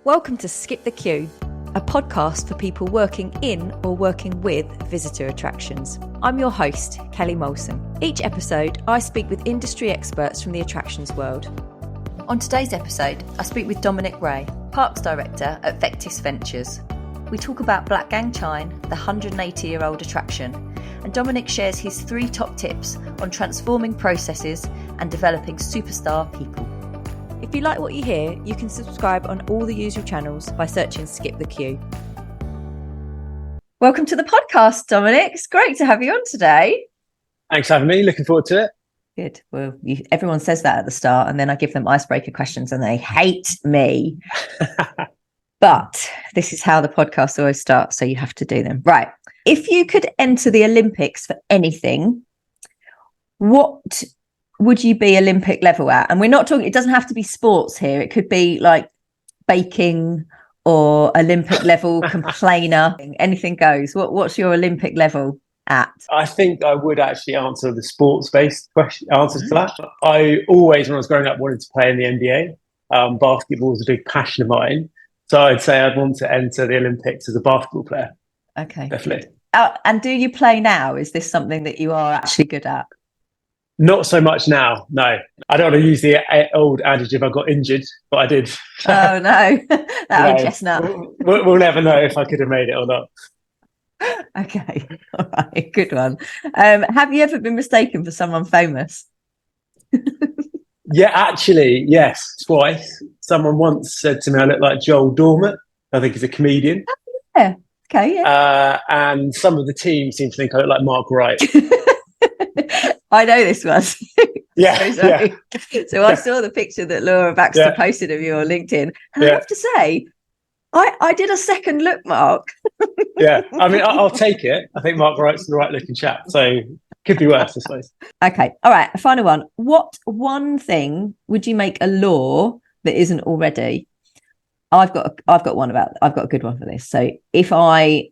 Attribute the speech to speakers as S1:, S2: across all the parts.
S1: Welcome to Skip the Queue, a podcast for people working in or working with visitor attractions. I'm your host, Kelly Molson. Each episode, I speak with industry experts from the attractions world. On today's episode, I speak with Dominic Wray, Parks Director at Vectis Ventures. We talk about Blackgang Chine, the 180-year-old attraction, and Dominic shares his 3 top tips on transforming processes and developing superstar people. If you like what you hear, you can subscribe on all the usual channels by searching Skip the Queue. Welcome to the podcast, Dominic. It's great to have you on today.
S2: Thanks for having me. Looking forward to it.
S1: Good. Well, everyone says that at the start, and then I give them icebreaker questions and they hate me. But this is how the podcast always starts, so you have to do them. Right. If you could enter the Olympics for anything, what would you be Olympic level at? And we're not talking, it doesn't have to be sports here. It could be like baking or Olympic level complainer. Anything goes. What's your Olympic level at?
S2: I think I would actually answer the sports-based answers to that. I always, when I was growing up, wanted to play in the NBA. Basketball was a big passion of mine. So I'd say I'd want to enter the Olympics as a basketball player.
S1: Okay.
S2: Definitely.
S1: And do you play now? Is this something that you are actually good at?
S2: Not so much now, no. I don't want to use the old adage if I got injured, but I did.
S1: Oh, no. That old chestnut.
S2: We'll never know if I could have made it or not.
S1: Okay. All right. Good one. Have you ever been mistaken for someone famous?
S2: Yeah, actually, yes, twice. Someone once said to me I look like Joel Dormant. I think he's a comedian.
S1: Yeah. Okay, yeah.
S2: And some of the team seem to think I look like Mark Wright.
S1: I know this one.
S2: Yeah,
S1: So I saw the picture that Laura Baxter posted of you on LinkedIn. And I have to say, I did a second look, Mark.
S2: Yeah, I mean, I'll take it. I think Mark Wright's the right looking chap. So could be worse, I suppose. Okay.
S1: All right. A final one. What one thing would you make a law that isn't already? I've got a good one for this. So if I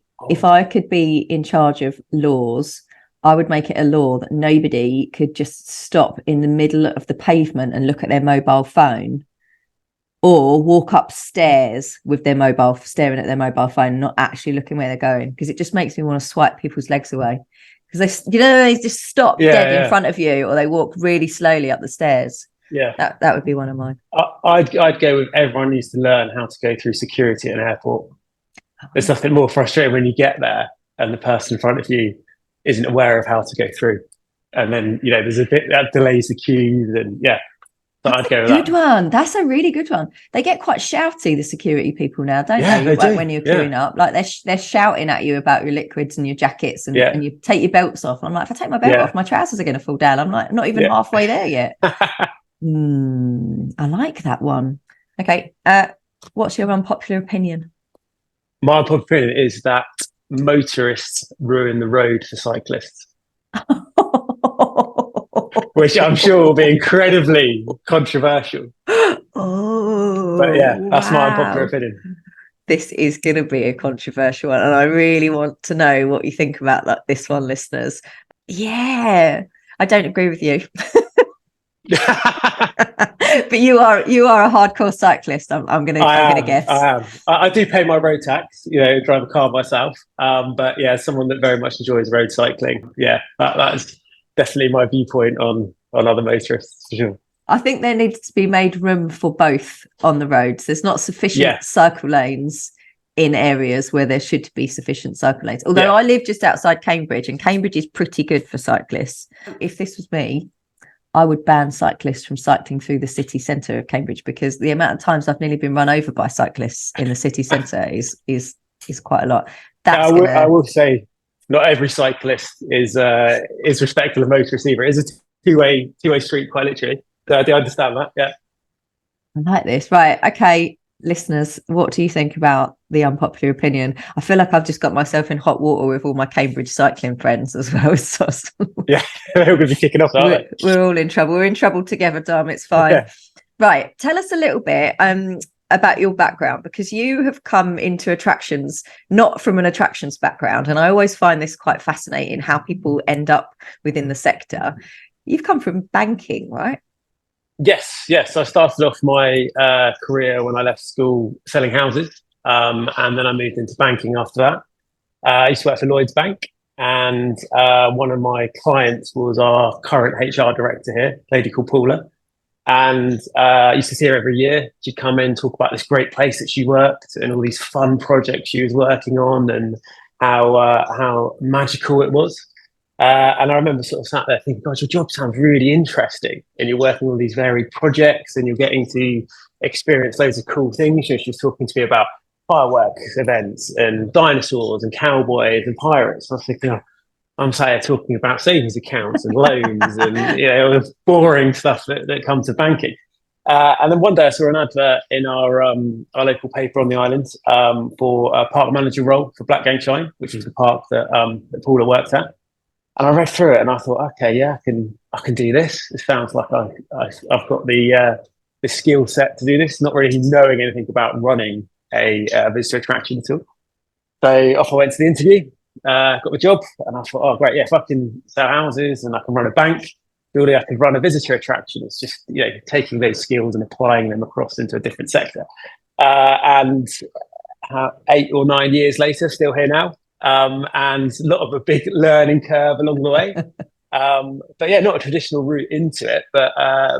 S1: could be in charge of laws, I would make it a law that nobody could just stop in the middle of the pavement and look at their mobile phone or walk upstairs with staring at their mobile phone, not actually looking where they're going, because it just makes me want to swipe people's legs away. Because they just stop dead in front of you, or they walk really slowly up the stairs.
S2: Yeah,
S1: that would be one of mine.
S2: I'd go with everyone needs to learn how to go through security at an airport. There's nothing more frustrating when you get there and the person in front of you isn't aware of how to go through, and then there's a bit that delays the queues, and so I'd go with that. Good
S1: one. That's a really good one. They get quite shouty, the security people now, don't they?
S2: Do.
S1: When you're queuing up, like they're shouting at you about your liquids and your jackets, and you take your belts off. I'm like, if I take my belt off, my trousers are going to fall down. I'm like, not even halfway there yet. I like that one. Okay, what's your unpopular opinion?
S2: My unpopular opinion is that motorists ruin the road for cyclists. Which I'm sure will be incredibly controversial. But that's my unpopular opinion.
S1: This is going to be a controversial one, and I really want to know what you think about this one, listeners. Yeah, I don't agree with you. But you are a hardcore cyclist. I'm gonna guess.
S2: I am. I do pay my road tax. Drive a car myself. But someone that very much enjoys road cycling. Yeah, that's definitely my viewpoint on other motorists for sure.
S1: I think there needs to be made room for both on the roads. There's not sufficient cycle lanes in areas where there should be sufficient cycle lanes. Although I live just outside Cambridge, and Cambridge is pretty good for cyclists. If this was me, I would ban cyclists from cycling through the city centre of Cambridge, because the amount of times I've nearly been run over by cyclists in the city centre is quite a lot.
S2: I will say, not every cyclist is respectful of motorists either. It is a two-way street, quite literally. So I do understand that. Yeah,
S1: I like this. Right. Okay, listeners, what do you think about the unpopular opinion? I feel like I've just got myself in hot water with all my Cambridge cycling friends as well.
S2: Yeah, they're all going to be kicking off, aren't they?
S1: We're all in trouble. We're in trouble together, Dom. It's fine. Okay. Right. Tell us a little bit about your background, because you have come into attractions not from an attractions background, and I always find this quite fascinating, how people end up within the sector. You've come from banking, right?
S2: Yes. I started off my career when I left school selling houses, and then I moved into banking after that. I used to work for Lloyd's Bank, and one of my clients was our current HR director here, a lady called Paula. And I used to see her every year. She'd come in, talk about this great place that she worked and all these fun projects she was working on, and how magical it was. And I remember sort of sat there thinking, God, your job sounds really interesting. And you're working on these varied projects and you're getting to experience loads of cool things. You know, she was talking to me about fireworks events and dinosaurs and cowboys and pirates. And I was thinking, oh, I'm sat here talking about savings accounts and loans and boring stuff that comes to banking. And then one day I saw an advert in our local paper on the island for a park manager role for Blackgang Chine, which is the park that Paula worked at. And I read through it and I thought, okay, yeah, I can do this. It sounds like I've got the skill set to do this. Not really knowing anything about running a visitor attraction at all. So off I went to the interview, got the job, and I thought, oh great, yeah, if I can sell houses and I can run a bank, surely I could run a visitor attraction. It's just taking those skills and applying them across into a different sector. And 8 or 9 years later, still here now. And a lot of a big learning curve along the way. But yeah, not a traditional route into it. But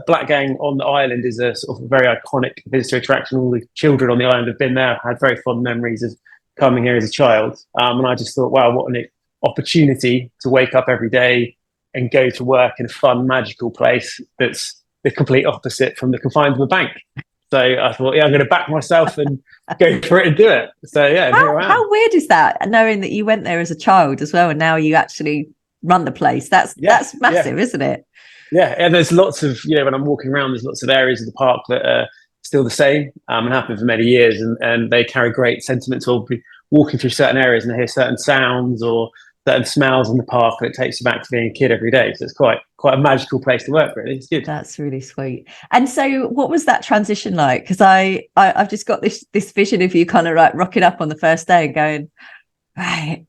S2: Blackgang on the island is a sort of very iconic visitor attraction. All the children on the island have been there, had very fond memories of coming here as a child. And I just thought, wow, what an opportunity to wake up every day and go to work in a fun, magical place that's the complete opposite from the confines of a bank. So I thought, yeah, I'm going to back myself and go for it and do it. So yeah,
S1: how weird is that? Knowing that you went there as a child as well, and now you actually run the place. That's massive, isn't it?
S2: Yeah, and there's lots of when I'm walking around, there's lots of areas of the park that are still the same and have been for many years, and they carry great sentiments. Or be walking through certain areas and I hear certain sounds or certain smells in the park, and it takes you back to being a kid every day. So it's quite a magical place to work, really. It's good.
S1: That's really sweet. And so what was that transition like? Because I've just got this vision of you kind of like rocking up on the first day and going, right,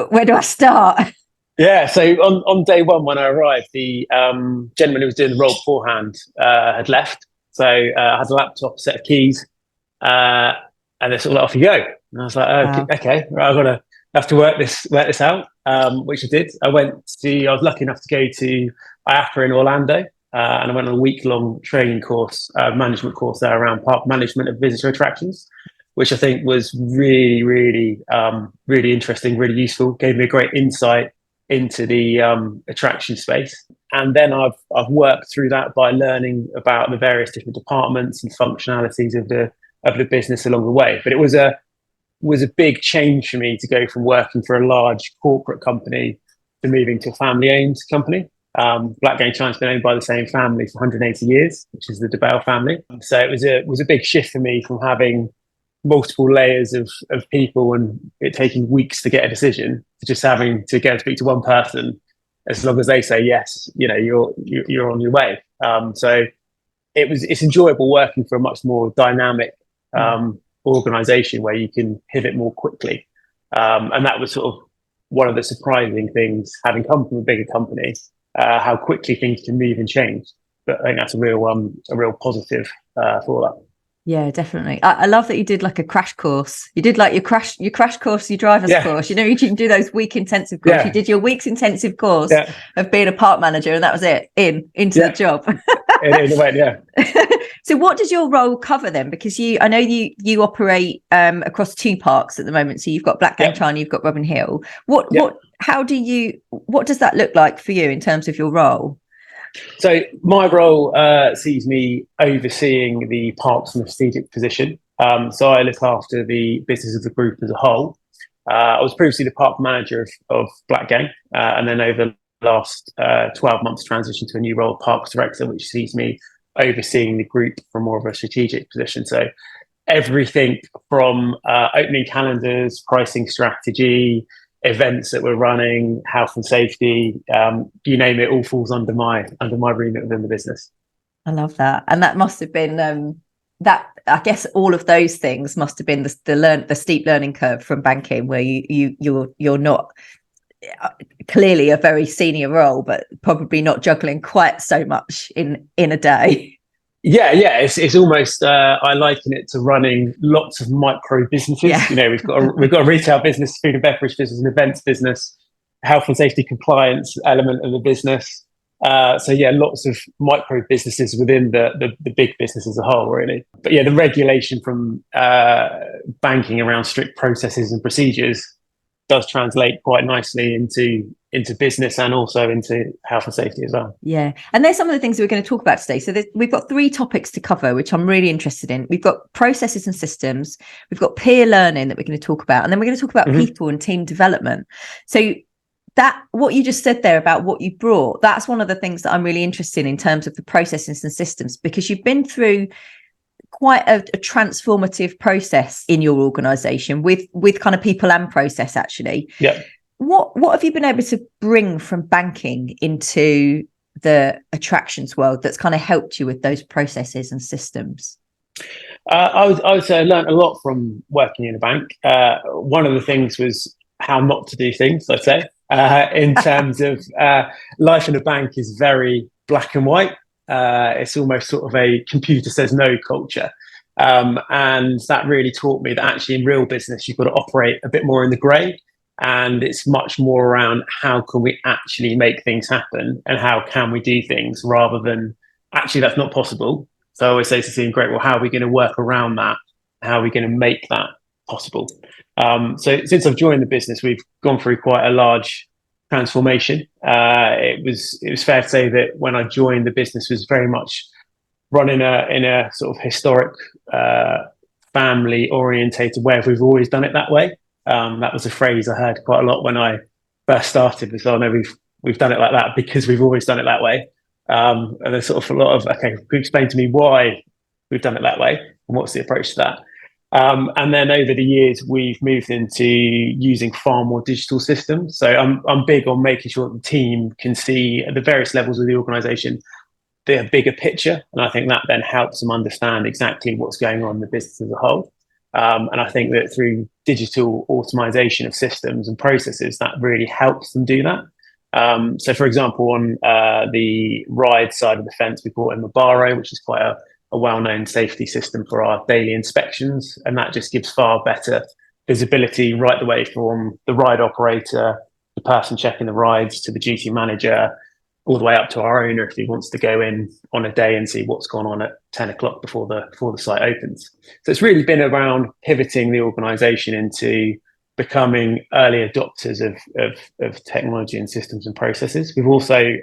S1: where do I start?
S2: Yeah, so on day one when I arrived, the gentleman who was doing the role beforehand had left. So I had a laptop, a set of keys, and they sort of like, off you go. And I was like, wow. Okay, right, have to work this out, which I did. I was lucky enough to go to IAPA in Orlando, and I went on a week-long training course, management course there around park management of visitor attractions, which I think was really, really, really interesting, really useful. Gave me a great insight into the attraction space. And then I've worked through that by learning about the various different departments and functionalities of the business along the way. But it was a big change for me to go from working for a large corporate company to moving to a family-owned company. Blackgang Chine has been owned by the same family for 180 years, which is the DeBale family. So it was a big shift for me from having multiple layers of people and it taking weeks to get a decision to just having to go and speak to one person. As long as they say yes, you're on your way. So it's enjoyable working for a much more dynamic organization where you can pivot more quickly. And that was sort of one of the surprising things, having come from a bigger company, how quickly things can move and change. But I think that's a real positive for that.
S1: Yeah, definitely. I love that you did like a crash course. You did like your crash course, your driver's course. You can do those week intensive course. You did your week's intensive course of being a park manager, and that was it. Into the job.
S2: It went, yeah.
S1: So what does your role cover then? Because I know you operate across 2 parks at the moment. So you've got Blackgang Chine, you've got Robin Hill. What does that look like for you in terms of your role?
S2: So my role sees me overseeing the parks from a strategic position. So I look after the business of the group as a whole. I was previously the park manager of Blackgang, and then over the last 12 months transitioned to a new role of parks director, which sees me overseeing the group from more of a strategic position. So everything from opening calendars, pricing strategy, events that we're running, health and safety, you name it, all falls under my remit within the business.
S1: I love that. And that must have been that, I guess all of those things must have been the steep learning curve from banking, where you're not clearly a very senior role, but probably not juggling quite so much in a day.
S2: Yeah. It's almost I liken it to running lots of micro businesses.
S1: Yeah.
S2: You know, we've got a retail business, food and beverage business, an events business, health and safety compliance element of the business. So yeah, lots of micro businesses within the big business as a whole, really. But yeah, the regulation from banking around strict processes and procedures does translate quite nicely into business and also into health and safety as well.
S1: Yeah. And there's some of the things that we're going to talk about today. So we've got 3 topics to cover, which I'm really interested in. We've got processes and systems. We've got peer learning that we're going to talk about. And then we're going to talk about people and team development. So that what you just said there about what you brought, that's one of the things that I'm really interested in terms of the processes and systems, because you've been through quite a transformative process in your organization with kind of people and process, actually.
S2: Yeah.
S1: What have you been able to bring from banking into the attractions world that's kind of helped you with those processes and systems?
S2: I would say I learned a lot from working in a bank. One of the things was how not to do things, I'd say, in terms of life in a bank is very black and white. It's almost sort of a computer says no culture. And that really taught me that actually in real business, you've got to operate a bit more in the grey. And it's much more around how can we actually make things happen and how can we do things rather than actually that's not possible. So I always say to the team, great, well, how are we going to work around that? How are we going to make that possible? So since I've joined the business, we've gone through quite a large transformation. It was fair to say that when I joined, the business was very much run in a sort of historic, family orientated way. We've always done it that way. That was a phrase I heard quite a lot when I first started. Was, oh no, we've done it like that because we've always done it that way. And there's sort of a lot of, okay, can you explain to me why we've done it that way and what's the approach to that? And then over the years, we've moved into using far more digital systems. So I'm big on making sure that the team can see at the various levels of the organisation the bigger picture, and I think that then helps them understand exactly what's going on in the business as a whole. And I think that through digital automation of systems and processes, that really helps them do that. So, for example, on the ride side of the fence, we brought in Mabaro, which is quite a well-known safety system for our daily inspections, and that just gives far better visibility right the way from the ride operator, the person checking the rides, to the duty manager, all the way up to our owner if he wants to go in on a day and see what's gone on at 10 o'clock before the site opens. So it's really been around pivoting the organisation into becoming early adopters of technology and systems and processes. We've also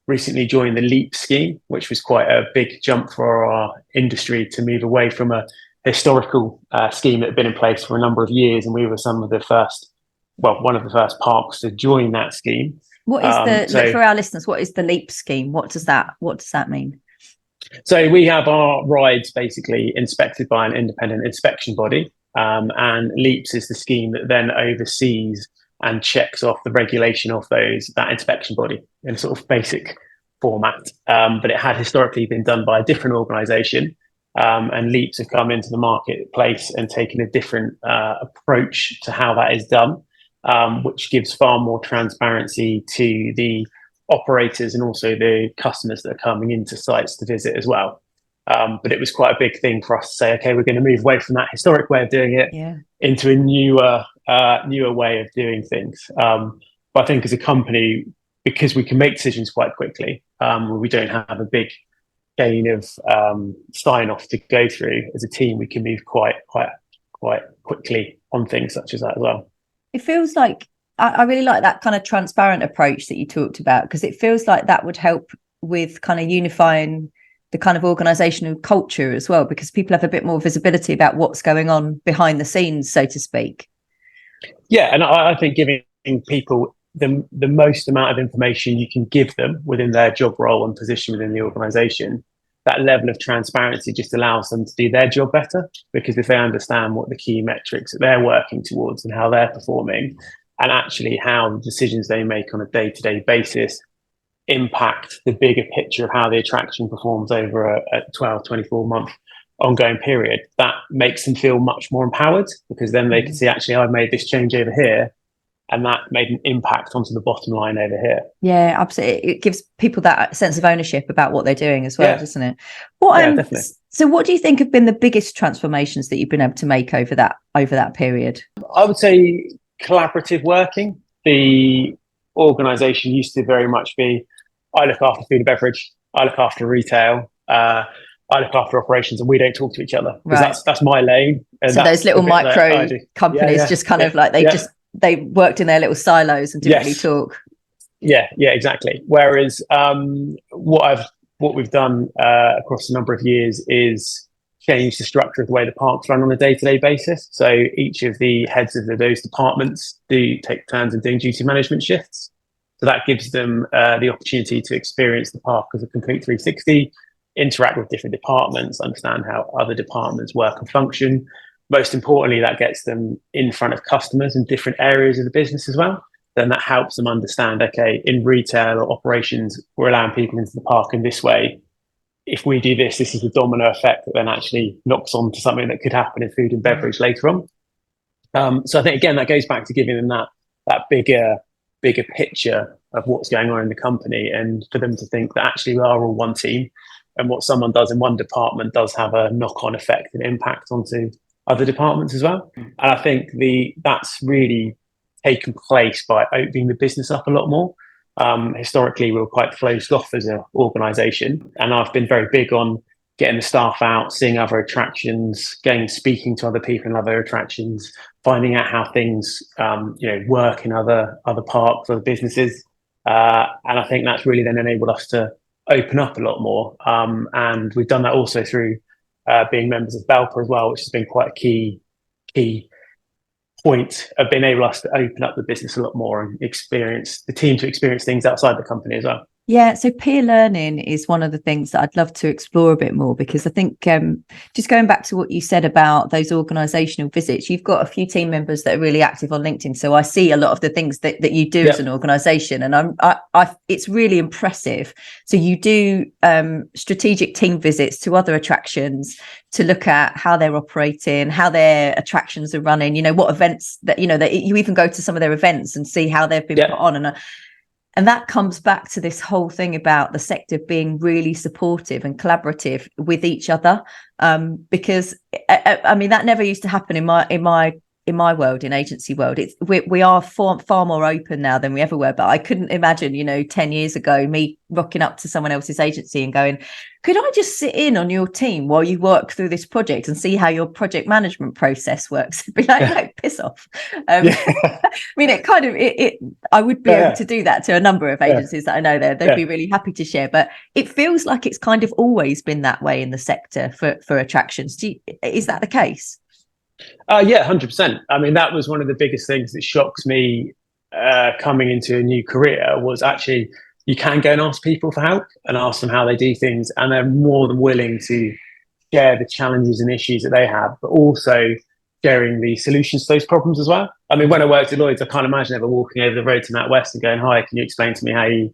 S2: recently joined the LEAP scheme, which was quite a big jump for our industry to move away from a historical scheme that had been in place for a number of years. And we were one of the first parks to join that scheme.
S1: What is for our listeners, what is the LEAP scheme? What does that mean?
S2: So we have our rides basically inspected by an independent inspection body, and LEAPS is the scheme that then oversees and checks off the regulation of that inspection body in a sort of basic format. But it had historically been done by a different organisation, and LEAPS have come into the marketplace and taken a different approach to how that is done. Which gives far more transparency to the operators and also the customers that are coming into sites to visit as well. But it was quite a big thing for us to say, okay, we're going to move away from that historic way of doing it into a newer way of doing things. But I think as a company, because we can make decisions quite quickly, we don't have a big chain of sign-off to go through. As a team, we can move quite quickly on things such as that as well.
S1: It feels like I really like that kind of transparent approach that you talked about, because it feels like that would help with kind of unifying the kind of organizational culture as well, because people have a bit more visibility about what's going on behind the scenes, so to speak.
S2: Yeah, and I think giving people the most amount of information you can give them within their job role and position within the organization, that level of transparency just allows them to do their job better, because if they understand what the key metrics that they're working towards and how they're performing, and actually how the decisions they make on a day-to-day basis impact the bigger picture of how the attraction performs over a 12, 24-month ongoing period, that makes them feel much more empowered, because then they can see, actually, I've made this change over here and that made an impact onto the bottom line over here.
S1: Yeah, absolutely. It gives people that sense of ownership about what they're doing as well, doesn't it?
S2: Definitely.
S1: So what do you think have been the biggest transformations that you've been able to make over that period?
S2: I would say collaborative working. The organisation used to very much be, I look after food and beverage, I look after retail, I look after operations, and we don't talk to each other because that's my lane. And
S1: so those little micro companies just kind of like they worked in their little silos and didn't really talk.
S2: Yeah, exactly. Whereas what we've done across a number of years is change the structure of the way the parks run on a day-to-day basis. So each of the heads of those departments do take turns in doing duty management shifts. So that gives them the opportunity to experience the park as a complete 360, interact with different departments, understand how other departments work and function. Most importantly, that gets them in front of customers in different areas of the business as well. Then that helps them understand, okay, in retail or operations, we're allowing people into the park in this way. If we do this, this is the domino effect that then actually knocks on to something that could happen in food and beverage later on. So I think, again, that goes back to giving them that bigger picture of what's going on in the company, and for them to think that actually we are all one team, and what someone does in one department does have a knock-on effect and impact onto other departments as well. And I think that's really taken place by opening the business up a lot more. Historically, we were quite closed off as an organisation, and I've been very big on getting the staff out, seeing other attractions, speaking to other people in other attractions, finding out how things work in other parks, other businesses, and I think that's really then enabled us to open up a lot more. And we've done that also through being members of BALPA as well, which has been quite a key point of being able us to open up the business a lot more and experience things outside the company as well.
S1: Yeah, so peer learning is one of the things that I'd love to explore a bit more, because I think just going back to what you said about those organisational visits, you've got a few team members that are really active on LinkedIn. So I see a lot of the things that you do as an organisation, and it's really impressive. So you do strategic team visits to other attractions to look at how they're operating, how their attractions are running, what events that you even go to some of their events and see how they've been put on. And that comes back to this whole thing about the sector being really supportive and collaborative with each other, because I mean that never used to happen in my world, in agency world. We are far more open now than we ever were. But I couldn't imagine, 10 years ago, me rocking up to someone else's agency and going, could I just sit in on your team while you work through this project and see how your project management process works? It'd be like, no, piss off. I mean, it kind of, I would be able to do that to a number of agencies that I know there. They'd be really happy to share. But it feels like it's kind of always been that way in the sector for attractions. Is that the case?
S2: 100%. I mean, that was one of the biggest things that shocks me coming into a new career, was actually you can go and ask people for help and ask them how they do things, and they're more than willing to share the challenges and issues that they have, but also sharing the solutions to those problems as well. I mean, when I worked at Lloyd's, I can't imagine ever walking over the road to Matt West and going, hi, can you explain to me how you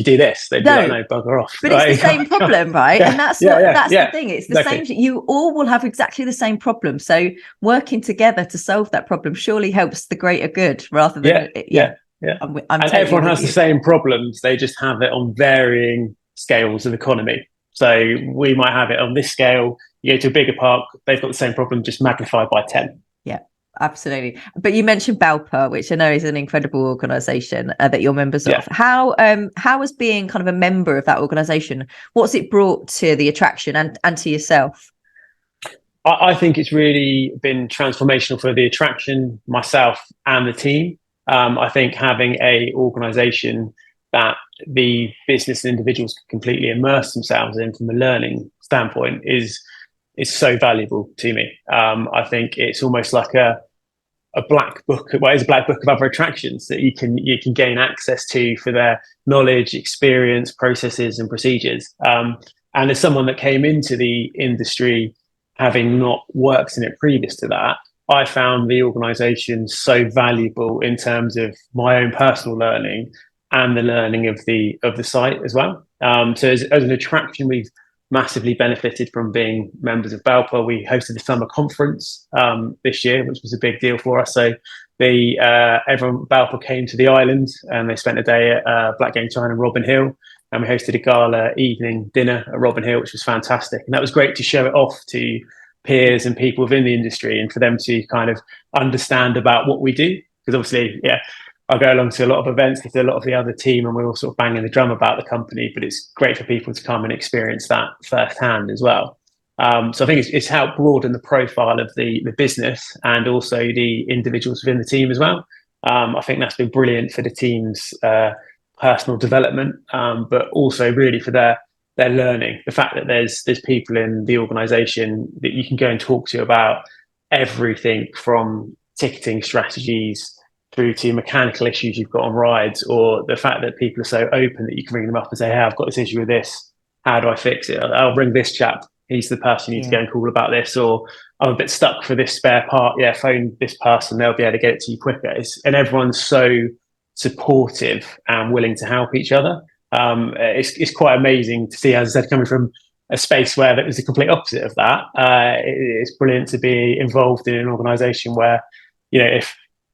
S2: do this? They'd be like, no, bugger off.
S1: But it's the same problem, right? And that's the thing. It's the same. You all will have exactly the same problem. So working together to solve that problem surely helps the greater good, rather than I'm
S2: and
S1: totally
S2: everyone has the same problems. They just have it on varying scales of economy. So we might have it on this scale. You go to a bigger park, they've got the same problem, just magnified by 10.
S1: Yeah. Absolutely. But you mentioned BALPA, which I know is an incredible organisation that you're members of. How has being kind of a member of that organisation, what's it brought to the attraction and to yourself?
S2: I think it's really been transformational for the attraction, myself and the team. I think having a organisation that the business and individuals can completely immerse themselves in from a learning standpoint is so valuable to me. I think it's almost like a black book. Well, it's a black book of other attractions that you can gain access to for their knowledge, experience, processes, and procedures. And as someone that came into the industry having not worked in it previous to that, I found the organisation so valuable in terms of my own personal learning and the learning of the site as well. So as an attraction, we've massively benefited from being members of BALPA. We hosted the summer conference this year, which was a big deal for us. So everyone at Balfour came to the island and they spent a day at Blackgang Chine and Robin Hill, and we hosted a gala evening dinner at Robin Hill, which was fantastic. And that was great to show it off to peers and people within the industry, and for them to kind of understand about what we do. Because obviously, I go along to a lot of events with a lot of the other team, and we're all sort of banging the drum about the company, but it's great for people to come and experience that firsthand as well. So I think it's helped broaden the profile of the business and also the individuals within the team as well. I think that's been brilliant for the team's personal development, but also really for their learning. The fact that there's people in the organisation that you can go and talk to about everything from ticketing strategies through to mechanical issues you've got on rides, or the fact that people are so open that you can ring them up and say, hey, I've got this issue with this. How do I fix it? I'll ring this chap. He's the person you need to go and call about this. Or I'm a bit stuck for this spare part. Yeah, phone this person. They'll be able to get it to you quicker. And everyone's so supportive and willing to help each other. It's quite amazing to see, as I said, coming from a space where that was the complete opposite of that. It's brilliant to be involved in an organisation where,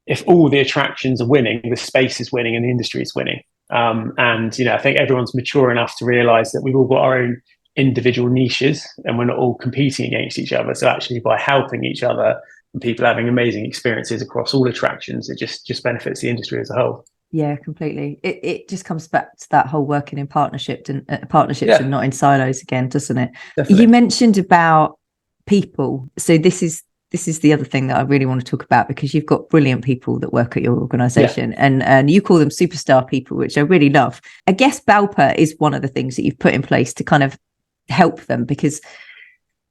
S2: if all the attractions are winning, the space is winning and the industry is winning. And I think everyone's mature enough to realise that we've all got our own individual niches and we're not all competing against each other. So actually, by helping each other and people having amazing experiences across all attractions, it just benefits the industry as a whole.
S1: Yeah, completely. It just comes back to that whole working in partnerships and not in silos again, doesn't it? Definitely. You mentioned about people. So this is the other thing that I really want to talk about, because you've got brilliant people that work at your organisation, and you call them superstar people, which I really love. I guess Balper is one of the things that you've put in place to kind of help them, because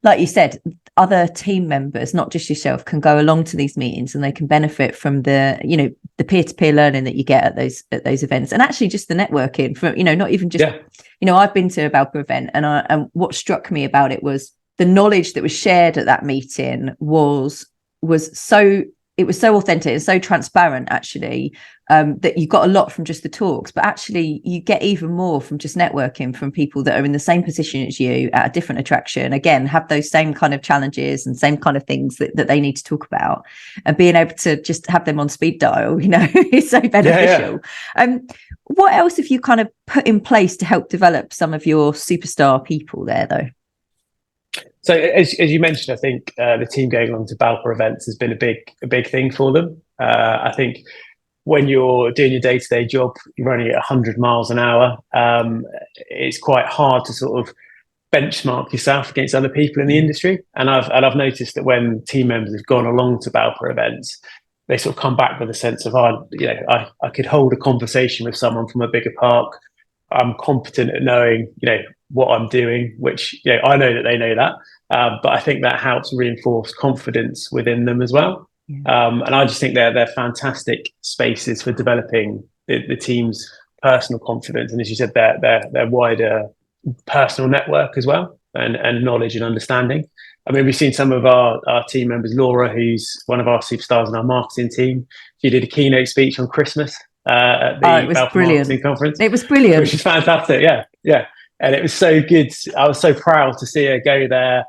S1: like you said, other team members, not just yourself, can go along to these meetings and they can benefit from the peer-to-peer learning that you get at those events, and actually just the networking from, not even just, I've been to a Balper event, and what struck me about it was the knowledge that was shared at that meeting was so authentic and so transparent, actually, that you got a lot from just the talks, but actually you get even more from just networking from people that are in the same position as you at a different attraction, again, have those same kind of challenges and same kind of things that they need to talk about, and being able to just have them on speed dial, is so beneficial. What else have you kind of put in place to help develop some of your superstar people there, though?
S2: So as you mentioned, I think the team going along to Balfour events has been a big thing for them. I think when you're doing your day-to-day job, you're running at 100 miles an hour. It's quite hard to sort of benchmark yourself against other people in the industry. And I've noticed that when team members have gone along to Balfour events, they sort of come back with a sense of, I could hold a conversation with someone from a bigger park. I'm competent at knowing, what I'm doing, which, I know that they know that. But I think that helps reinforce confidence within them as well. And I just think they're fantastic spaces for developing the team's personal confidence. And as you said, their wider personal network as well, and knowledge and understanding. I mean, we've seen some of our team members, Laura, who's one of our superstars in our marketing team. She did a keynote speech on Christmas at the Balfour Marketing Conference.
S1: It was brilliant.
S2: Which is fantastic. Yeah. And it was so good. I was so proud to see her go there,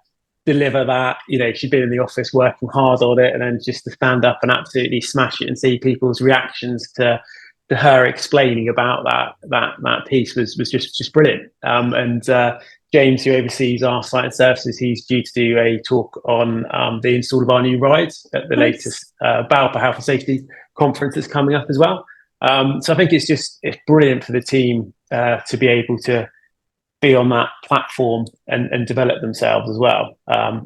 S2: deliver that. She'd been in the office working hard on it, and then just to stand up and absolutely smash it and see people's reactions to her explaining about that piece was just brilliant. And James, who oversees our site and services, he's due to do a talk on the install of our new rides at the latest Balfour Health and Safety conference that's coming up as well. So I think it's brilliant for the team to be able to be on that platform and develop themselves as well.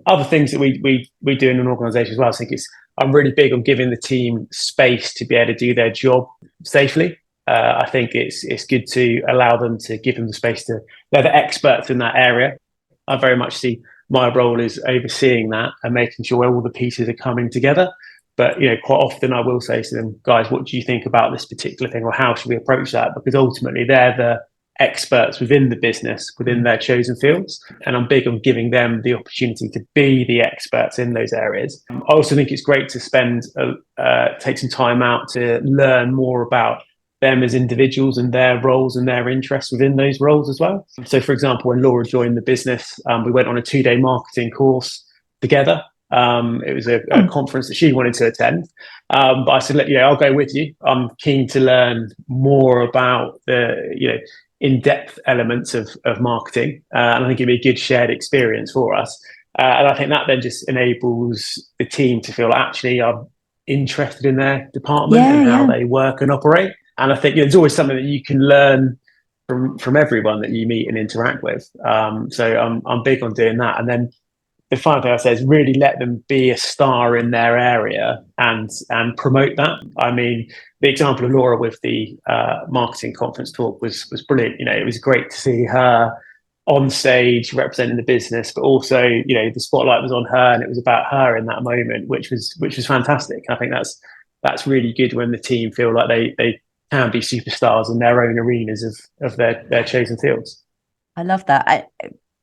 S2: Other things that we do in an organisation as well, I think I'm really big on giving the team space to be able to do their job safely. I think it's good to allow them to give them the space to, they're the experts in that area. I very much see my role is overseeing that and making sure all the pieces are coming together. But, quite often I will say to them, guys, what do you think about this particular thing, or how should we approach that? Because ultimately they're the experts within the business, within their chosen fields. And I'm big on giving them the opportunity to be the experts in those areas. I also think it's great to take some time out to learn more about them as individuals and their roles and their interests within those roles as well. So, for example, when Laura joined the business, we went on a 2-day marketing course together. It was a conference that she wanted to attend. But I said, look, I'll go with you. I'm keen to learn more about the, in-depth elements of marketing. And I think it'd be a good shared experience for us. And I think that then just enables the team to feel actually I'm interested in their department and how they work and operate. And I think there's always something that you can learn from everyone that you meet and interact with. So I'm big on doing that. And then the final thing I say is really let them be a star in their area and promote that. I mean, the example of Laura with the marketing conference talk was brilliant. It was great to see her on stage representing the business, but also, the spotlight was on her and it was about her in that moment, which was fantastic. And I think that's really good when the team feel like they can be superstars in their own arenas of their chosen fields.
S1: I love that.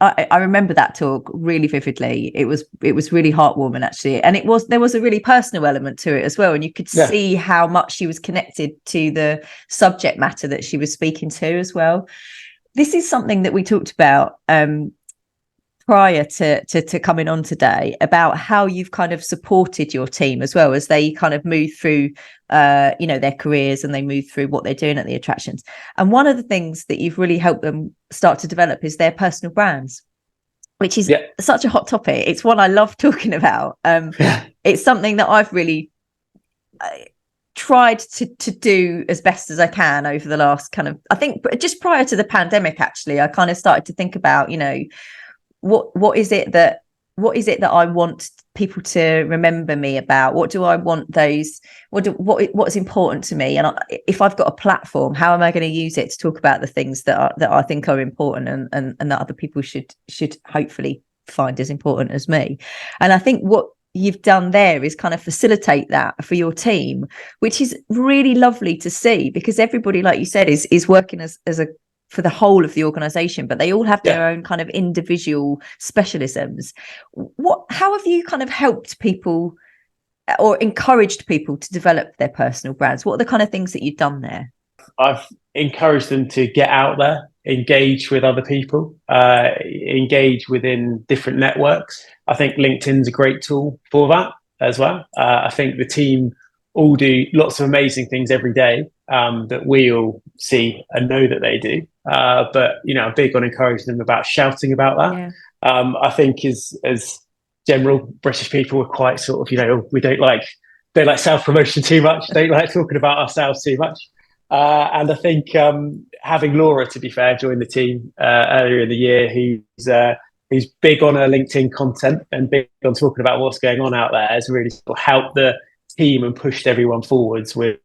S1: I remember that talk really vividly. It was really heartwarming, actually, and there was a really personal element to it as well, and you could see how much she was connected to the subject matter that she was speaking to as well. This is something that we talked about prior to coming on today, about how you've kind of supported your team as well as they kind of move through their careers and they move through what they're doing at the attractions. And one of the things that you've really helped them start to develop is their personal brands, which is such a hot topic. It's one I love talking about. It's something that I've really tried to do as best as I can over the last I think just prior to the pandemic, actually, I kind of started to think about, what is it that I want people to remember me about? What do I want what's important to me? And if I've got a platform, how am I going to use it to talk about the things that I think are important and that other people should hopefully find as important as me? And I think what you've done there is kind of facilitate that for your team, which is really lovely to see, because everybody, like you said, is working as a for the whole of the organization, but they all have their own kind of individual specialisms. How have you kind of helped people or encouraged people to develop their personal brands? What are the kind of things that you've done there?
S2: I've encouraged them to get out there, engage with other people, engage within different networks. I think LinkedIn's a great tool for that as well. I think the team all do lots of amazing things every day that we all see and know that they do. But I'm big on encouraging them about shouting about that.
S1: Yeah.
S2: I think as general British people, we're quite sort of, we don't like self-promotion too much, don't like talking about ourselves too much. And I think having Laura, to be fair, join the team earlier in the year, who's big on her LinkedIn content and big on talking about what's going on out there, has really sort of helped the team and pushed everyone forwards with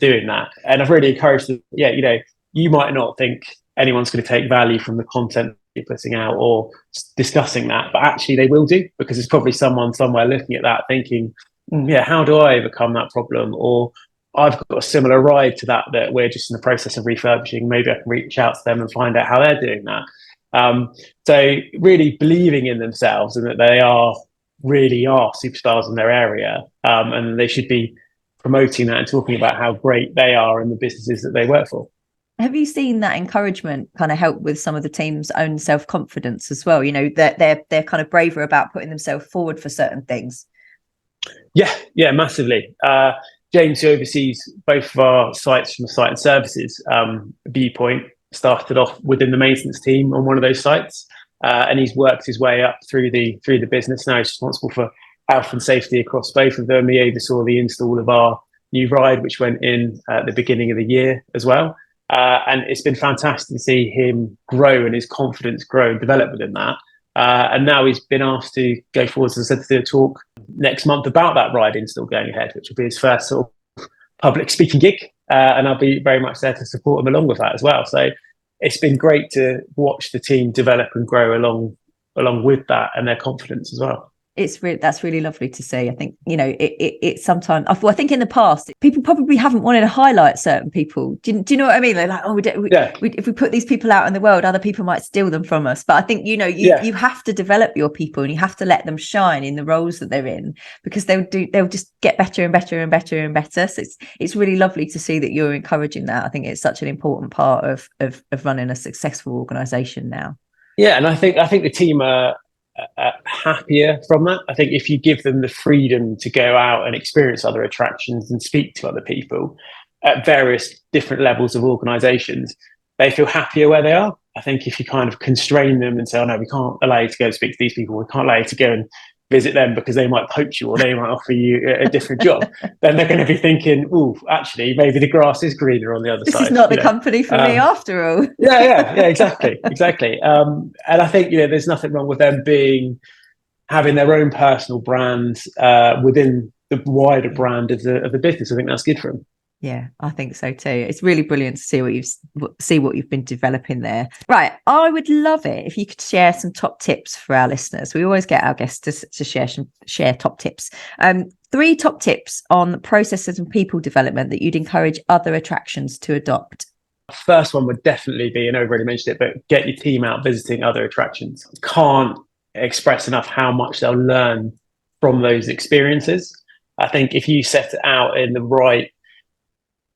S2: doing that. And I've really encouraged them. You might not think anyone's going to take value from the content you're putting out or discussing that, but actually they will do, because there's probably someone somewhere looking at that thinking, how do I overcome that problem? Or I've got a similar ride to that we're just in the process of refurbishing. Maybe I can reach out to them and find out how they're doing that. So really believing in themselves and that they really are superstars in their area, and they should be promoting that and talking about how great they are in the businesses that they work for.
S1: Have you seen that encouragement kind of help with some of the team's own self-confidence as well? That they're kind of braver about putting themselves forward for certain things.
S2: Yeah, massively. James, who oversees both of our sites from a site and services viewpoint, started off within the maintenance team on one of those sites, and he's worked his way up through the business. Now he's responsible for health and safety across both of them. He oversaw the install of our new ride, which went in at the beginning of the year as well. And it's been fantastic to see him grow and his confidence grow and develop within that. And now he's been asked to go forward, as I said, to do a talk next month about that ride install going ahead, which will be his first sort of public speaking gig. And I'll be very much there to support him along with that as well. So it's been great to watch the team develop and grow along with that and their confidence as well.
S1: That's really lovely to see. I think it's sometimes. I think in the past people probably haven't wanted to highlight certain people. Do you know what I mean? They're like, if we put these people out in the world, other people might steal them from us. But I think you have to develop your people and you have to let them shine in the roles that they're in, because they'll just get better and better and better and better. So it's really lovely to see that you're encouraging that. I think it's such an important part of running a successful organisation now.
S2: Yeah, and I think the team are happier from that. I think if you give them the freedom to go out and experience other attractions and speak to other people at various different levels of organizations, they feel happier where they are. I think if you kind of constrain them and say, oh no, we can't allow you to go speak to these people, we can't allow you to go and visit them because they might poach you or they might offer you a different job, then they're going to be thinking, oh, actually, maybe the grass is greener on the other side.
S1: This is not the company for me after all.
S2: yeah, exactly. And I think, there's nothing wrong with them having their own personal brand within the wider brand of the business. I think that's good for them.
S1: Yeah, I think so too. It's really brilliant to see what you've been developing there. Right, I would love it if you could share some top tips for our listeners. We always get our guests to share top tips. 3 top tips on processes and people development that you'd encourage other attractions to adopt.
S2: First one would definitely be, and I've already mentioned it, but get your team out visiting other attractions. Can't express enough how much they'll learn from those experiences. I think if you set it out in the right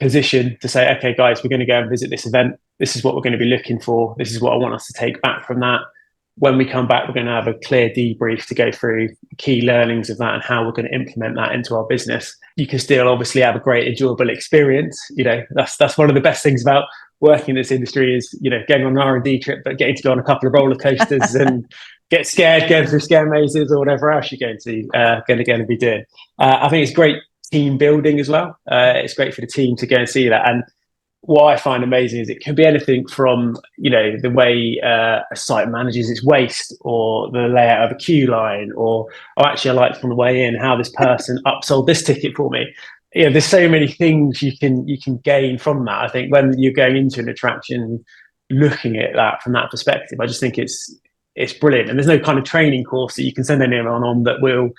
S2: position to say, okay, guys, we're going to go and visit this event. This is what we're going to be looking for. This is what I want us to take back from that. When we come back, we're going to have a clear debrief to go through key learnings of that and how we're going to implement that into our business. You can still obviously have a great, enjoyable experience. That's one of the best things about working in this industry is, going on an R&D trip, but getting to go on a couple of roller coasters and get scared, going through scare mazes or whatever else you're going to be doing. I think it's great team building as well. It's great for the team to go and see that. And what I find amazing is it can be anything from, the way a site manages its waste or the layout of a queue line, or actually I liked from the way in how this person upsold this ticket for me. There's so many things you can gain from that. I think when you're going into an attraction, looking at that from that perspective, I just think it's brilliant. And there's no kind of training course that you can send anyone on that will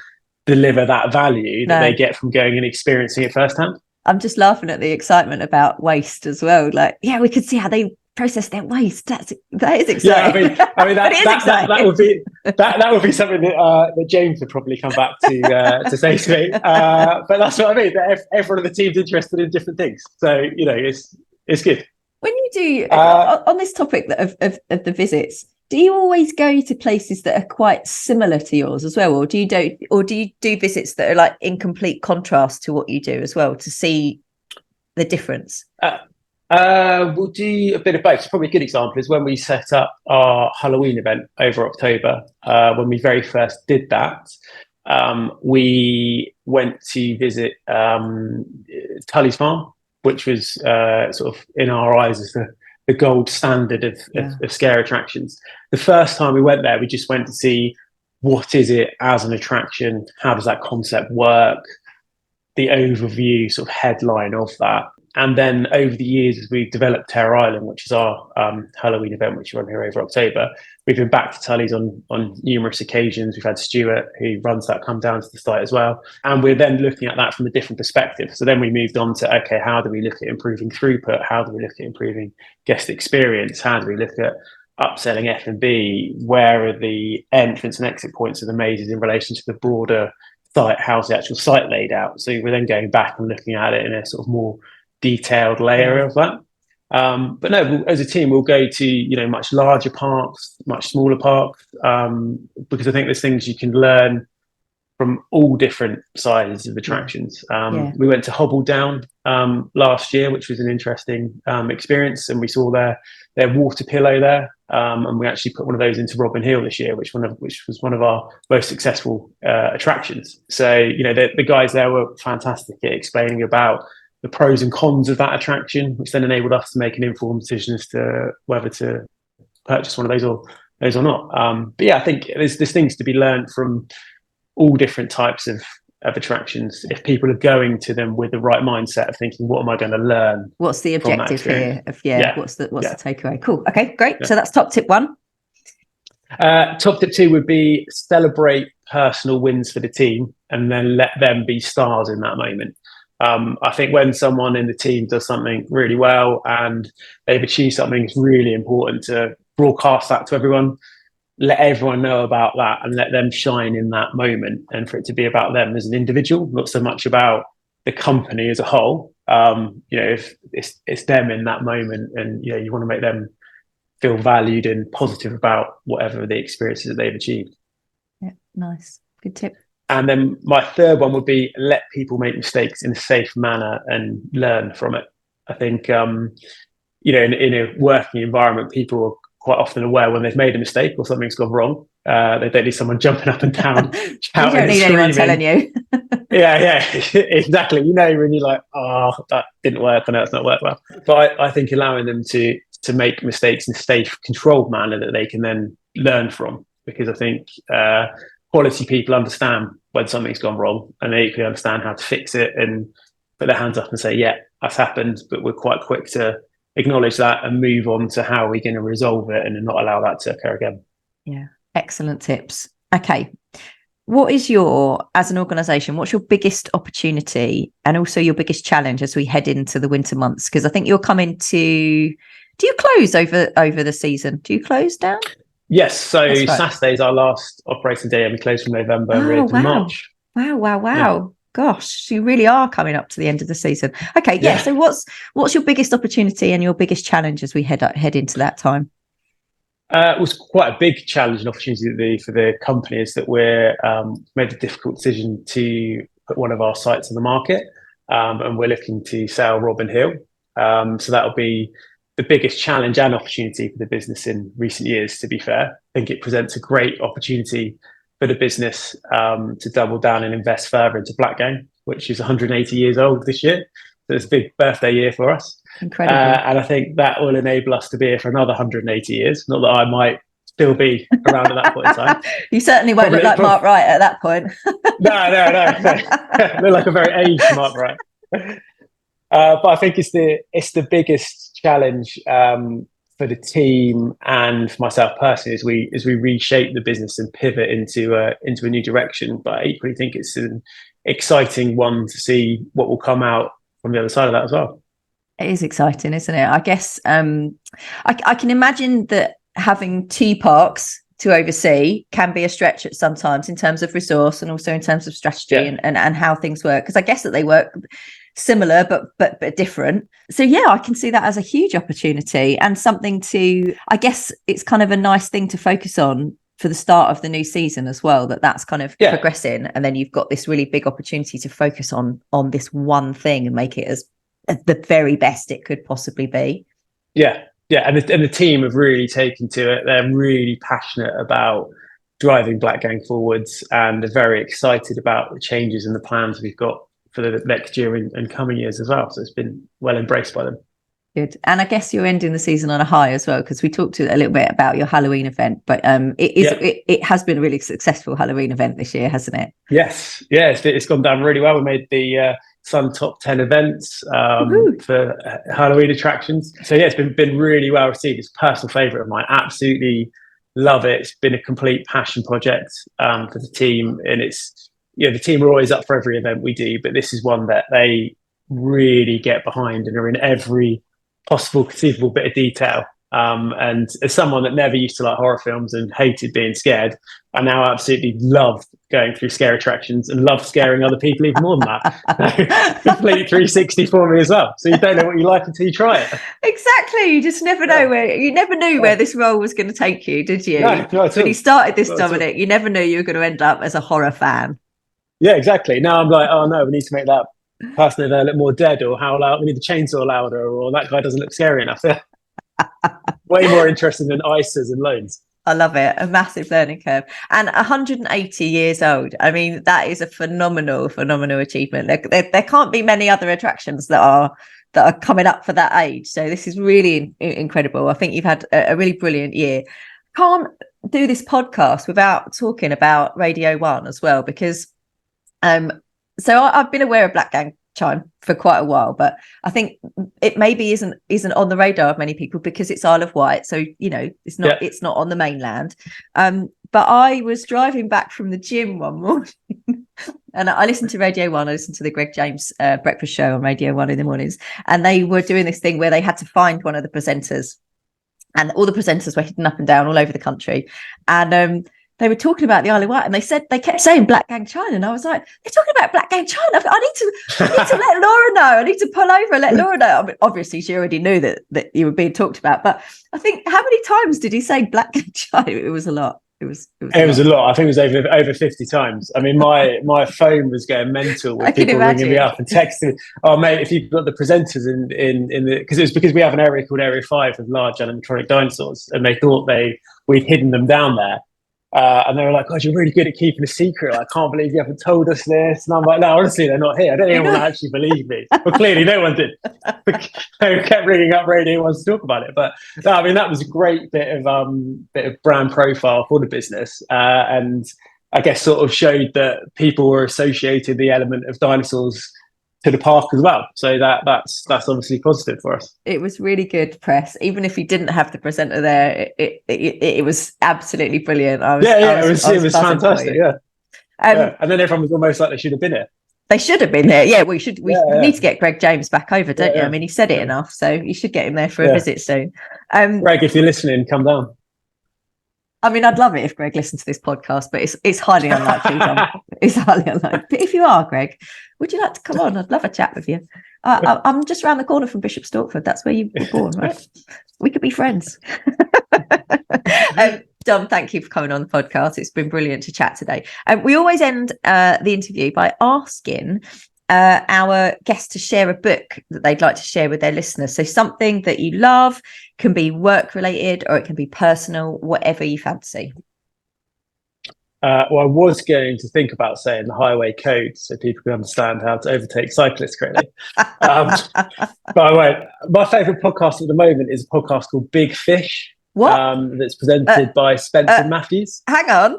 S2: deliver that value that they get from going and experiencing it firsthand.
S1: I'm just laughing at the excitement about waste as well. Like, yeah, we could see how they process their waste. That is exciting.
S2: Yeah, I mean that would be something that James would probably come back to say to me. But that's what I mean. That everyone on the team's interested in different things, so it's good.
S1: When you do on this topic of the visits, do you always go to places that are quite similar to yours as well, or do you do visits that are like in complete contrast to what you do as well to see the difference?
S2: We'll do a bit of both. Probably a good example is when we set up our Halloween event over October. When we very first did that, we went to visit Tully's Farm, which was sort of in our eyes as the gold standard of scare attractions. The first time we went there, we just went to see what is it as an attraction, how does that concept work, the overview sort of headline of that. And then over the years, as we've developed Terror Island, which is our Halloween event, which we run here over October, we've been back to Tully's on numerous occasions. We've had Stuart, who runs that, come down to the site as well. And we're then looking at that from a different perspective. So then we moved on to, okay, how do we look at improving throughput? How do we look at improving guest experience? How do we look at upselling F&B? Where are the entrance and exit points of the mazes in relation to the broader site? How's the actual site laid out? So we're then going back and looking at it in a sort of more detailed layer of that. But no, as a team, we'll go to much larger parks, much smaller parks, because I think there's things you can learn from all different sizes of attractions. We went to Hobble Down last year, which was an interesting experience, and we saw their water pillow there, and we actually put one of those into Robin Hill this year, which was one of our most successful attractions. So the guys there were fantastic at explaining about the pros and cons of that attraction, which then enabled us to make an informed decision as to whether to purchase one of those or not. But yeah, I think there's things to be learned from all different types of attractions if people are going to them with the right mindset of thinking, what am I going to learn?
S1: What's the objective here? What's the takeaway? Cool. Okay, great. Yeah. So that's top tip 1.
S2: Top tip 2 would be celebrate personal wins for the team and then let them be stars in that moment. I think when someone in the team does something really well and they've achieved something, it's really important to broadcast that to everyone, let everyone know about that and let them shine in that moment, and for it to be about them as an individual, not so much about the company as a whole. If it's them in that moment, and you want to make them feel valued and positive about whatever the experiences that they've achieved.
S1: Nice. Good tip.
S2: And then my third one would be let people make mistakes in a safe manner and learn from it. I think, in a working environment, people are quite often aware when they've made a mistake or something's gone wrong. They don't need someone jumping up and down, shouting,
S1: you don't need anyone telling you.
S2: yeah, exactly. When you're like, oh, that didn't work, I know it's not worked well. But I think allowing them to make mistakes in a safe, controlled manner that they can then learn from, because I think quality people understand when something's gone wrong, and they equally understand how to fix it and put their hands up and say, yeah, that's happened, but we're quite quick to acknowledge that and move on to how we're going to resolve it and not allow that to occur again.
S1: Yeah, excellent tips. Okay. What is as an organisation, what's your biggest opportunity and also your biggest challenge as we head into the winter months? Because I think you're coming to, do you close over the season? Do you close down?
S2: Yes. So right. Saturday's our last operating day and we close from November and we're into March.
S1: Wow. Yeah. Gosh, you really are coming up to the end of the season. Okay. Yeah. So what's your biggest opportunity and your biggest challenge as we head into that time?
S2: It was quite a big challenge and opportunity for the company is that we're made the difficult decision to put one of our sites on the market, and we're looking to sell Robin Hill. So that'll be the biggest challenge and opportunity for the business in recent years, to be fair. I think it presents a great opportunity for the business to double down and invest further into Blackgang, which is 180 years old this year. So it's a big birthday year for us.
S1: Incredible.
S2: And I think that will enable us to be here for another 180 years. Not that I might still be around at that point in time.
S1: You certainly won't look like Mark Wright at that point.
S2: No. Look like a very aged Mark Wright. But I think it's the biggest challenge for the team and for myself personally as we reshape the business and pivot into a new direction. But I equally think it's an exciting one to see what will come out from the other side of that as well.
S1: It is exciting, isn't it? I guess I can imagine that having two parks to oversee can be a stretch at sometimes in terms of resource and also in terms of strategy and how things work, because I guess that they work similar but different. So yeah, I can see that as a huge opportunity and something to, I guess it's kind of a nice thing to focus on for the start of the new season as well, that's kind of progressing, and then you've got this really big opportunity to focus on this one thing and make it as the very best it could possibly be.
S2: Yeah, and the team have really taken to it. They're really passionate about driving Blackgang forwards, and they're very excited about the changes and the plans we've got for the next year and coming years as well. So it's been well embraced by them.
S1: Good. And I guess you're ending the season on a high as well, because we talked a little bit about your Halloween event, but it has been a really successful Halloween event this year, hasn't it?
S2: Yes. Yeah, it's gone down really well. We made the Sun Top 10 events for Halloween attractions. So yeah, it's been really well received. It's a personal favourite of mine. Absolutely love it. It's been a complete passion project for the team, and it's the team are always up for every event we do, but this is one that they really get behind and are in every possible conceivable bit of detail. And as someone that never used to like horror films and hated being scared, I now absolutely love going through scare attractions and love scaring other people even more than that. Complete 360 for me as well. So you don't know what you like until you try it.
S1: Exactly. You just never know where this role was going to take you, did you?
S2: No,
S1: when you started this, Dominic, you never knew you were going to end up as a horror fan.
S2: Yeah, exactly. Now I'm like, oh no, we need to make that person over there look more dead, or how loud, we need the chainsaw louder, or that guy doesn't look scary enough. Way more interesting than ISAs and loans.
S1: I love it. A massive learning curve. And 180 years old. I mean, that is a phenomenal achievement. There can't be many other attractions that are coming up for that age. So this is really incredible. I think you've had a really brilliant year. Can't do this podcast without talking about Radio 1 as well, because so I've been aware of Blackgang Chine for quite a while, but I think it maybe isn't on the radar of many people because it's Isle of Wights, so it's not on the mainland. But I was driving back from the gym one morning and I listened to Radio 1. I listened to the Greg James breakfast show on Radio 1 in the mornings, and they were doing this thing where they had to find one of the presenters, and all the presenters were hidden up and down all over the country, and they were talking about the Isle of Wight, and they kept saying Blackgang Chine, and I was like, they're talking about Blackgang Chine. I need to let Laura know. I need to pull over and let Laura know. I mean, obviously, she already knew that you were being talked about, but I think how many times did he say Blackgang Chine? It was a lot. It was
S2: a lot. I think it was over 50 times. I mean, my phone was going mental with people ringing me up and texting me, "Oh, mate, if you've got the presenters in the," because we have an area called Area 5 of large animatronic dinosaurs, and they thought we'd hidden them down there. And they were like, "God, you're really good at keeping a secret. I can't believe you haven't told us this." And I'm like, "No, honestly, they're not here. I don't think anyone actually believe me." Well, clearly no one did. They kept ringing up Radio 1 to talk about it. But no, I mean, that was a great bit of brand profile for the business. And I guess sort of showed that people were associated the element of dinosaurs to the park as well. So that's obviously positive for us.
S1: It was really good press, even if you didn't have the presenter there. It was absolutely brilliant.
S2: It was fantastic. Yeah. And then everyone was almost like they should have been here.
S1: They should have been here. Yeah, we need to get Greg James back over, don't you? I mean, he said it enough, so you should get him there for a visit soon.
S2: Greg, if you're listening, come down.
S1: I mean, I'd love it if Greg listened to this podcast, but it's highly unlikely. It's highly unlikely. But if you are, Greg, would you like to come on? I'd love a chat with you. I'm just around the corner from Bishop Stortford. That's where you were born, right? We could be friends. Dom, thank you for coming on the podcast. It's been brilliant to chat today. We always end the interview by asking our guests to share a book that they'd like to share with their listeners. So something that you love, can be work related or it can be personal, whatever you fancy.
S2: Well, I was going to think about saying the highway code so people can understand how to overtake cyclists correctly. But I won't. My favourite podcast at the moment is a podcast called Big Fish.
S1: What?
S2: That's presented by Spencer Matthews.
S1: Hang on.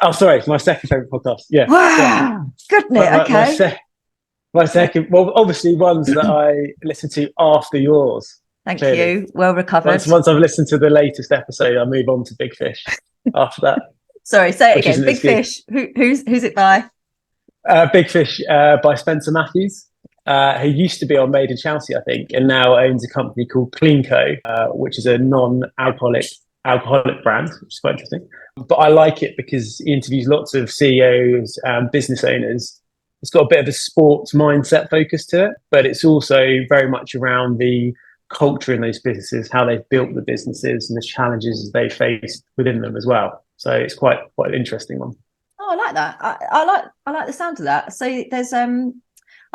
S2: Oh, sorry. It's my second favourite podcast. Yeah.
S1: Wow. Goodness. Okay.
S2: My second, well, obviously ones that I listen to after yours.
S1: Thank you. Well recovered.
S2: Once I've listened to the latest episode, I'll move on to Big Fish after that.
S1: Sorry, say it again. Big Fish. Who's it by?
S2: Big Fish by Spencer Matthews, who used to be on Made in Chelsea, I think, and now owns a company called CleanCo, which is a non-alcoholic brand, which is quite interesting. But I like it because he interviews lots of CEOs and business owners. It's got a bit of a sports mindset focus to it, but it's also very much around the culture in those businesses, how they've built the businesses and the challenges they faced within them as well. So it's quite an interesting one.
S1: Oh, I like that. I like the sound of that. So there's I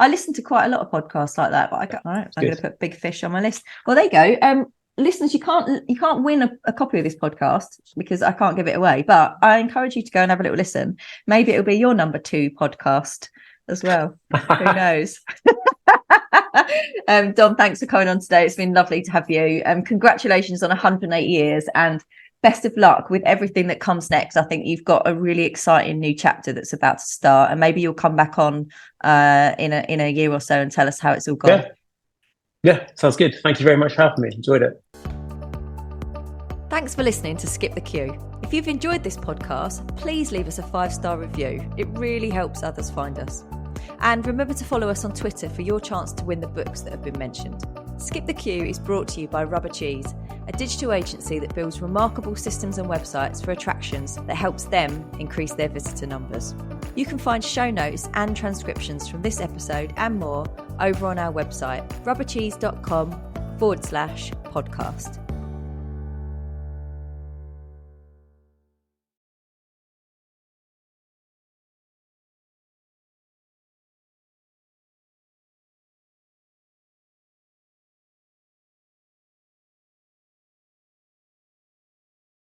S1: listen to quite a lot of podcasts like that, but I'm going to put Big Fish on my list. Well, there you go. Listeners, you can't win a copy of this podcast because I can't give it away, but I encourage you to go and have a little listen. Maybe it'll be your number 2 podcast as well. Who knows? Dom, thanks for coming on today. It's been lovely to have you. Congratulations on 108 years and best of luck with everything that comes next. I think you've got a really exciting new chapter that's about to start, and maybe you'll come back on in a year or so and tell us how it's all gone.
S2: Yeah, sounds good. Thank you very much for having me. Enjoyed it.
S1: Thanks for listening to Skip the Queue. If you've enjoyed this podcast, please leave us a 5-star review. It really helps others find us. And remember to follow us on Twitter for your chance to win the books that have been mentioned. Skip the Queue is brought to you by Rubber Cheese, a digital agency that builds remarkable systems and websites for attractions that helps them increase their visitor numbers. You can find show notes and transcriptions from this episode and more over on our website, rubbercheese.com/podcast.